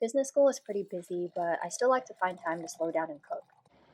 Business school is pretty busy, but I still like to find time to slow down and cook.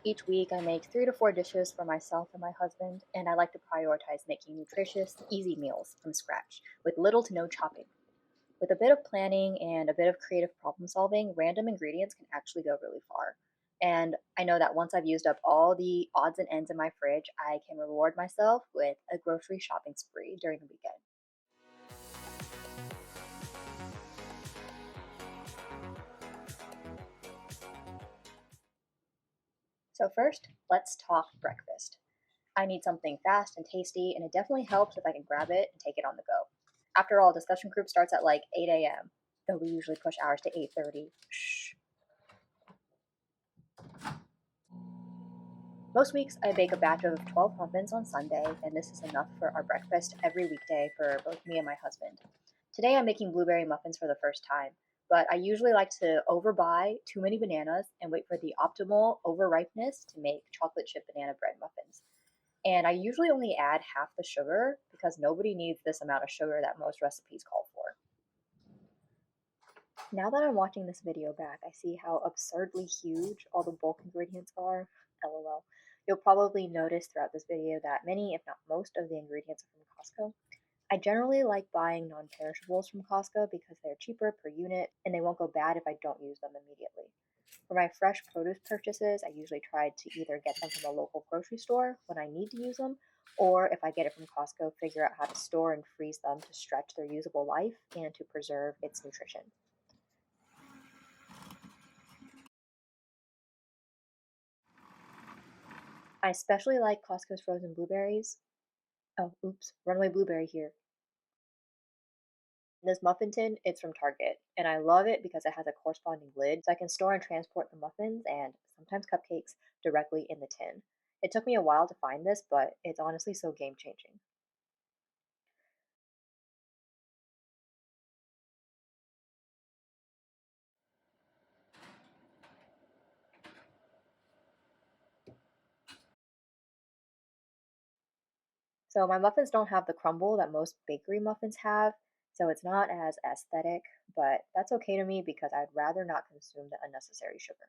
Each week, I make 3 to 4 dishes for myself and my husband, and I like to prioritize making nutritious, easy meals from scratch with little to no chopping. With a bit of planning and a bit of creative problem solving, random ingredients can actually go really far. And I know that once I've used up all the odds and ends in my fridge, I can reward myself with a grocery shopping spree during the weekend. So, first, let's talk breakfast. I need something fast and tasty, and it definitely helps if I can grab it and take it on the go. After all, discussion group starts at like 8 a.m., though we usually push hours to 8:30. Shh. Most weeks, I bake a batch of 12 muffins on Sunday, and this is enough for our breakfast every weekday for both me and my husband. Today, I'm making blueberry muffins for the first time, but I usually like to overbuy too many bananas and wait for the optimal overripeness to make chocolate chip banana bread muffins. And I usually only add half the sugar because nobody needs this amount of sugar that most recipes call for. Now that I'm watching this video back, I see how absurdly huge all the bulk ingredients are. LOL. You'll probably notice throughout this video that many, if not most, of the ingredients are from Costco. I generally like buying non-perishables from Costco because they're cheaper per unit and they won't go bad if I don't use them immediately. For my fresh produce purchases, I usually try to either get them from a local grocery store when I need to use them, or if I get it from Costco, figure out how to store and freeze them to stretch their usable life and to preserve its nutrition. I especially like Costco's frozen blueberries. Oh, oops, runaway blueberry here. This muffin tin, it's from Target, and I love it because it has a corresponding lid so I can store and transport the muffins and sometimes cupcakes directly in the tin. It took me a while to find this, but it's honestly so game changing. So my muffins don't have the crumble that most bakery muffins have, so it's not as aesthetic, but that's okay to me because I'd rather not consume the unnecessary sugar.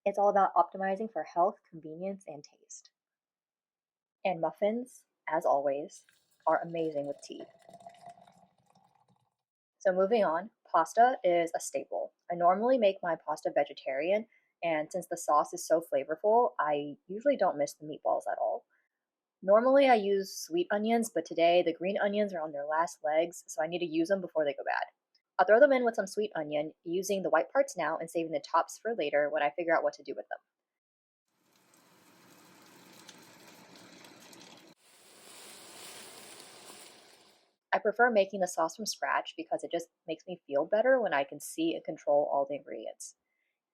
It's all about optimizing for health, convenience, and taste. And muffins, as always, are amazing with tea. So moving on, pasta is a staple. I normally make my pasta vegetarian, and since the sauce is so flavorful, I usually don't miss the meatballs at all. Normally, I use sweet onions, but today the green onions are on their last legs, so I need to use them before they go bad. I'll throw them in with some sweet onion, using the white parts now and saving the tops for later when I figure out what to do with them. I prefer making the sauce from scratch because it just makes me feel better when I can see and control all the ingredients.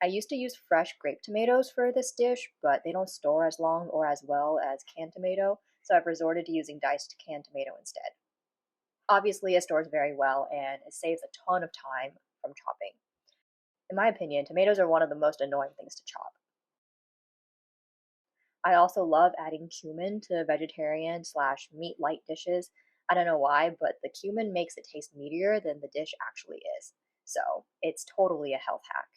I used to use fresh grape tomatoes for this dish, but they don't store as long or as well as canned tomato, so I've resorted to using diced canned tomato instead. Obviously, it stores very well and it saves a ton of time from chopping. In my opinion, tomatoes are one of the most annoying things to chop. I also love adding cumin to vegetarian slash meat light dishes. I don't know why, but the cumin makes it taste meatier than the dish actually is. So it's totally a health hack.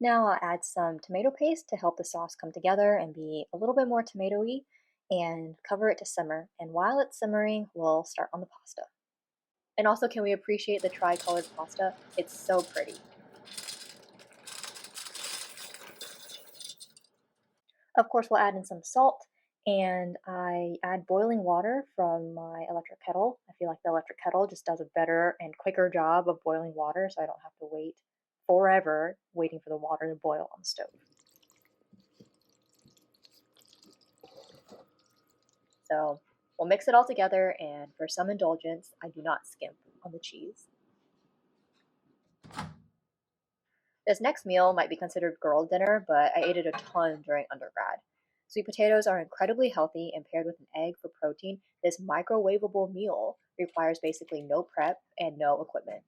Now I'll add some tomato paste to help the sauce come together and be a little bit more tomatoey and cover it to simmer. And while it's simmering, we'll start on the pasta. And also, can we appreciate the tri-colored pasta? It's so pretty. Of course, we'll add in some salt, and I add boiling water from my electric kettle. I feel like the electric kettle just does a better and quicker job of boiling water, so I don't have to wait forever waiting for the water to boil on the stove. So we'll mix it all together, and for some indulgence, I do not skimp on the cheese. This next meal might be considered girl dinner, but I ate it a ton during undergrad. Sweet potatoes are incredibly healthy, and paired with an egg for protein, this microwavable meal requires basically no prep and no equipment.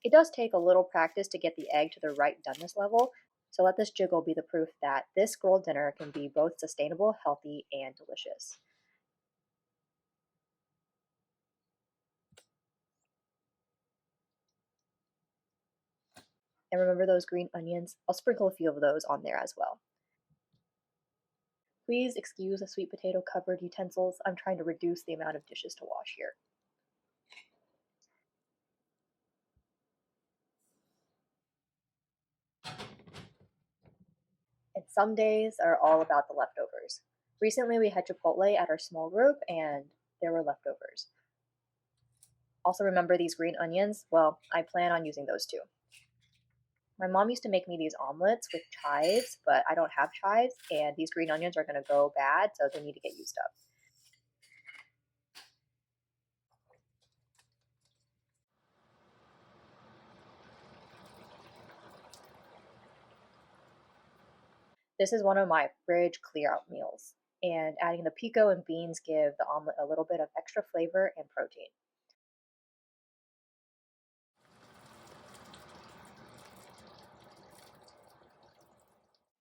It does take a little practice to get the egg to the right doneness level, so let this jiggle be the proof that this girl dinner can be both sustainable, healthy, and delicious. And remember those green onions? I'll sprinkle a few of those on there as well. Please excuse the sweet potato covered utensils. I'm trying to reduce the amount of dishes to wash here. And some days are all about the leftovers. Recently, we had Chipotle at our small group, and there were leftovers. Also, remember these green onions? Well, I plan on using those too. My mom used to make me these omelets with chives, but I don't have chives, and these green onions are going to go bad, so they need to get used up. This is one of my fridge clear out meals, and adding the pico and beans give the omelet a little bit of extra flavor and protein.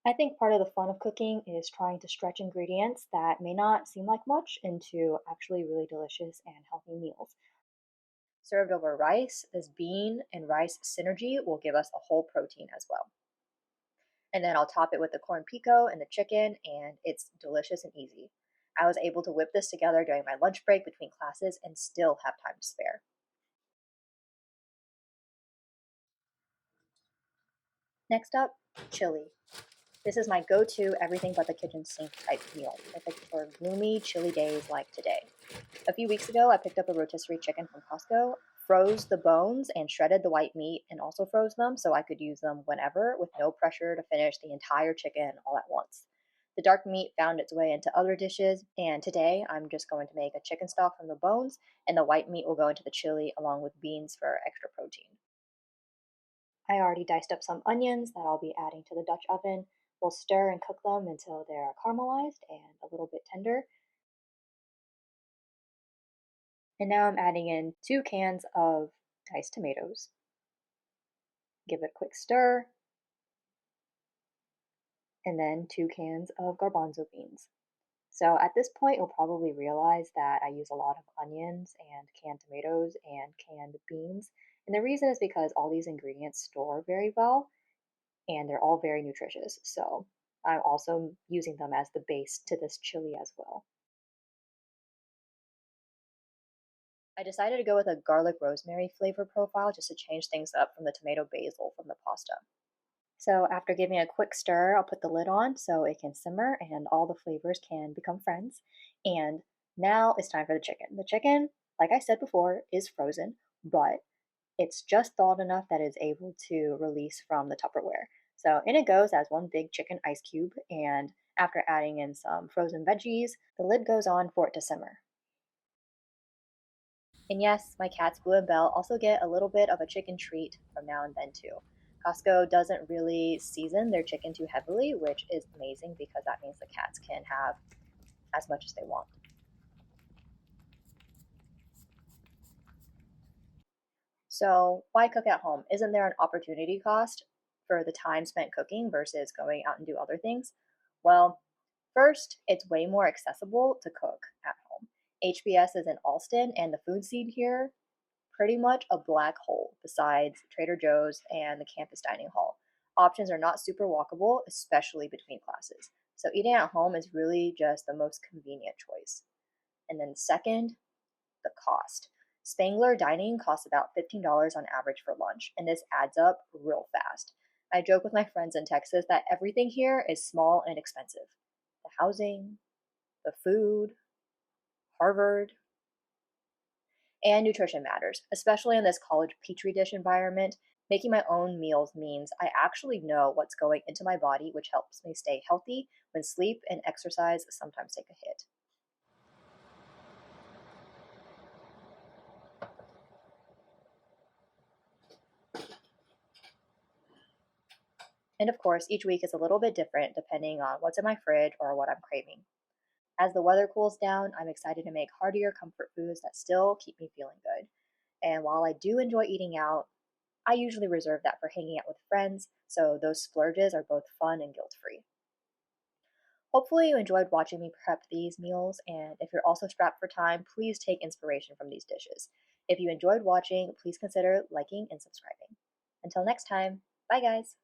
I think part of the fun of cooking is trying to stretch ingredients that may not seem like much into actually really delicious and healthy meals. Served over rice, this bean and rice synergy will give us a whole protein as well. And then I'll top it with the corn pico and the chicken, and it's delicious and easy. I was able to whip this together during my lunch break between classes and still have time to spare. Next up, chili. This is my go to everything but the kitchen sink type meal, perfect for gloomy, chilly days like today. A few weeks ago, I picked up a rotisserie chicken from Costco, froze the bones, and shredded the white meat, and also froze them so I could use them whenever with no pressure to finish the entire chicken all at once. The dark meat found its way into other dishes, and today I'm just going to make a chicken stock from the bones, and the white meat will go into the chili along with beans for extra protein. I already diced up some onions that I'll be adding to the Dutch oven. We'll stir and cook them until they're caramelized and a little bit tender. And now I'm adding in 2 cans of diced tomatoes. Give it a quick stir, and then 2 cans of garbanzo beans. So at this point, you'll probably realize that I use a lot of onions and canned tomatoes and canned beans. And the reason is because all these ingredients store very well and they're all very nutritious. So I'm also using them as the base to this chili as well. I decided to go with a garlic rosemary flavor profile just to change things up from the tomato basil from the pasta. So after giving a quick stir, I'll put the lid on so it can simmer and all the flavors can become friends. And now it's time for the chicken. The chicken, like I said before, is frozen, but it's just thawed enough that it's able to release from the Tupperware. So in it goes as one big chicken ice cube, and after adding in some frozen veggies, the lid goes on for it to simmer. And yes, my cats Blue and Belle also get a little bit of a chicken treat from now and then too. Costco doesn't really season their chicken too heavily, which is amazing because that means the cats can have as much as they want. So, why cook at home? Isn't there an opportunity cost for the time spent cooking versus going out and do other things? Well, first, it's way more accessible to cook at home. HBS is in Alston, and the food scene here pretty much a black hole besides Trader Joe's and the campus dining hall. Options are not super walkable, especially between classes. So eating at home is really just the most convenient choice. And then second, the cost. Spangler dining costs about $15 on average for lunch, and this adds up real fast. I joke with my friends in Texas that everything here is small and expensive. The housing, the food, Harvard, and nutrition matters, especially in this college petri dish environment. Making my own meals means I actually know what's going into my body, which helps me stay healthy when sleep and exercise sometimes take a hit. And of course, each week is a little bit different depending on what's in my fridge or what I'm craving. As the weather cools down, I'm excited to make heartier comfort foods that still keep me feeling good. And while I do enjoy eating out, I usually reserve that for hanging out with friends, so those splurges are both fun and guilt free. Hopefully, you enjoyed watching me prep these meals, and if you're also strapped for time, please take inspiration from these dishes. If you enjoyed watching, please consider liking and subscribing. Until next time! Bye, guys.